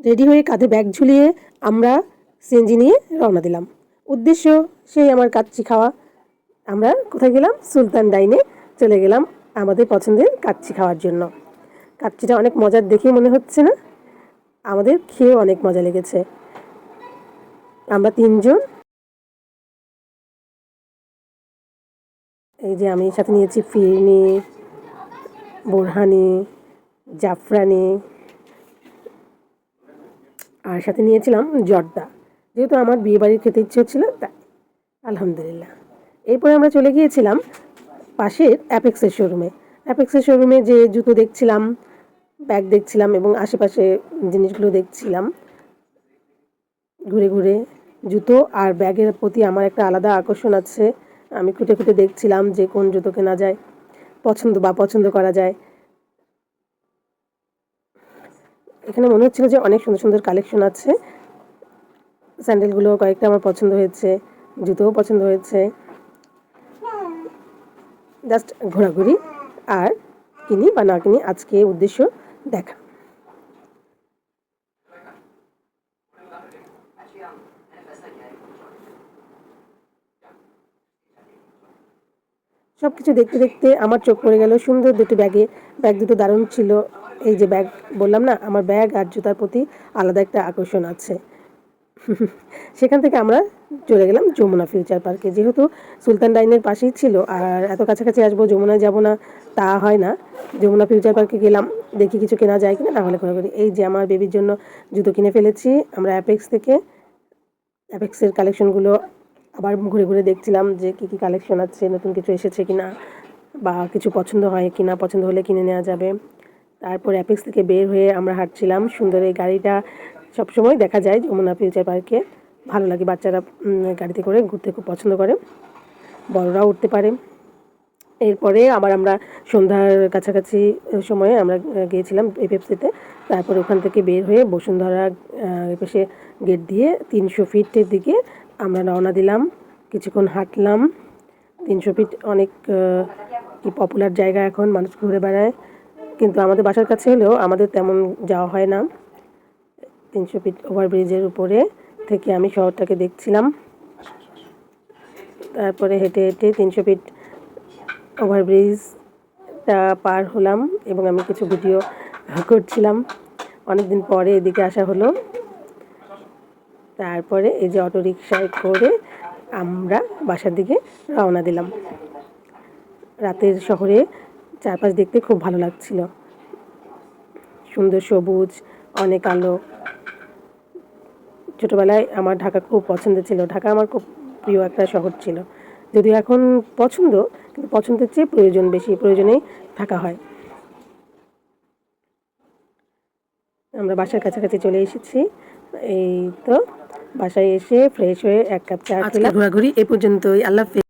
Ready হয়ে কাঁধে bag ঝুলিয়ে আমরা সিএনজি নিয়ে রওনা দিলাম। উদ্দেশ্য সেই আমার কাচ্চি খাওয়া। আমরা কোথায় গেলাম? সুলতান ডাইনে চলে গেলাম আমাদের পছন্দের কাচ্চি খাওয়ার জন্য। কাচ্চিটা অনেক মজার দেখে মনে হচ্ছে না? আমাদের খেয়ে অনেক মজা লেগেছে। আমরা 3 জন, এই যে আমি সাথে নিয়েছি ফিরনি, বোরহানি, জাফরানি আর সাথে নিয়েছিলাম জর্দা। যেহেতু আমার বিয়েবাড়ির খেতে ইচ্ছে হচ্ছিল তাই। আলহামদুলিল্লাহ। এরপরে আমরা চলে গিয়েছিলাম পাশের অ্যাপেক্সের শোরুমে। অ্যাপেক্সের শোরুমে যে জুতো দেখছিলাম, ব্যাগ দেখছিলাম এবং আশেপাশে জিনিসগুলো দেখছিলাম। ঘুরে ঘুরে জুতো আর ব্যাগের প্রতি আমার একটা আলাদা আকর্ষণ আছে। আমি খুঁটে খুঁটে দেখছিলাম যে কোন জুতো কেনা যায়, পছন্দ করা যায়। এখানে মনে হচ্ছিল যে অনেক সুন্দর সুন্দর কালেকশন আছে। স্যান্ডেলগুলো কয়েকটা আমার পছন্দ হয়েছে, জুতোও পছন্দ হয়েছে। জাস্ট ঘোরাঘুরি আর কিনি বা না কিনি আজকে উদ্দেশ্য দেখা। সব কিছু দেখতে দেখতে আমার চোখ পড়ে গেল সুন্দর দুটো ব্যাগে। ব্যাগ দুটো দারুণ ছিল। এই যে ব্যাগ বললাম না, আমার ব্যাগ আর জুতার প্রতি আলাদা একটা আকর্ষণ আছে। সেখান থেকে আমরা চলে গেলাম যমুনা ফিউচার পার্কে। যেহেতু সুলতান ডাইনের পাশেই ছিল আর এত কাছাকাছি আসবো, যমুনায় যাব না তা হয় না। যমুনা ফিউচার পার্কে গেলাম, দেখি কিছু কেনা যায় কিনা, না হলে ঘোরাঘুরি। এই যে আমার বেবির জন্য জুতো কিনে ফেলেছি আমরা অ্যাপেক্স থেকে। অ্যাপেক্সের কালেকশনগুলো আবার ঘুরে ঘুরে দেখছিলাম যে কী কী কালেকশন আছে, নতুন কিছু এসেছে কিনা বা কিছু পছন্দ হয় কিনা, পছন্দ হলে কিনে নেওয়া যাবে। তারপর অ্যাপেক্স থেকে বের হয়ে আমরা হাঁটছিলাম। সুন্দর এই গাড়িটা সবসময় দেখা যায় যমুনা ফিউচার পার্কে, ভালো লাগে। বাচ্চারা গাড়িতে করে ঘুরতে খুব পছন্দ করে, বড়রাও উঠতে পারে। এরপরে আবার আমরা সন্ধ্যার কাছাকাছি সময়ে আমরা গিয়েছিলাম এই পেপসিতে। তারপর ওখান থেকে বের হয়ে বসুন্ধরা পাশে গেট দিয়ে 300 ফিটের দিকে আমরা রওনা দিলাম। কিছুক্ষণ হাঁটলাম। 300 ফিট অনেক কি পপুলার জায়গা, এখন মানুষ ঘুরে বেড়ায়, কিন্তু আমাদের বাসার কাছে হলেও আমাদের তেমন যাওয়া হয় না। 300 ফিট ওভারব্রিজের উপরে থেকে আমি শহরটাকে দেখছিলাম। তারপরে হেঁটে হেঁটে 300 ফিট ওভারব্রিজটা পার হলাম এবং আমি কিছু ভিডিও করছিলাম। অনেকদিন পরে এদিকে আসা হলো। তারপরে এই যে অটো রিকশায় করে আমরা বাসার দিকে রওনা দিলাম। রাতের শহরে চারপাশ দেখতে খুব ভালো লাগছিল, সুন্দর সবুজ, অনেক আলো। ছোটোবেলায় আমার ঢাকা খুব পছন্দের ছিল, ঢাকা আমার খুব প্রিয় একটা শহর ছিল। যদিও এখন পছন্দ, কিন্তু পছন্দের চেয়ে প্রয়োজন বেশি, প্রয়োজনেই থাকা হয়। আমরা বাসার কাছাকাছি চলে এসেছি। এই তো বাসায় এসে ফ্রেশ হয়ে 1 কাপ চা খেলাম। ঘোরাঘুরি এ পর্যন্তই। আল্লাহ হাফেজ।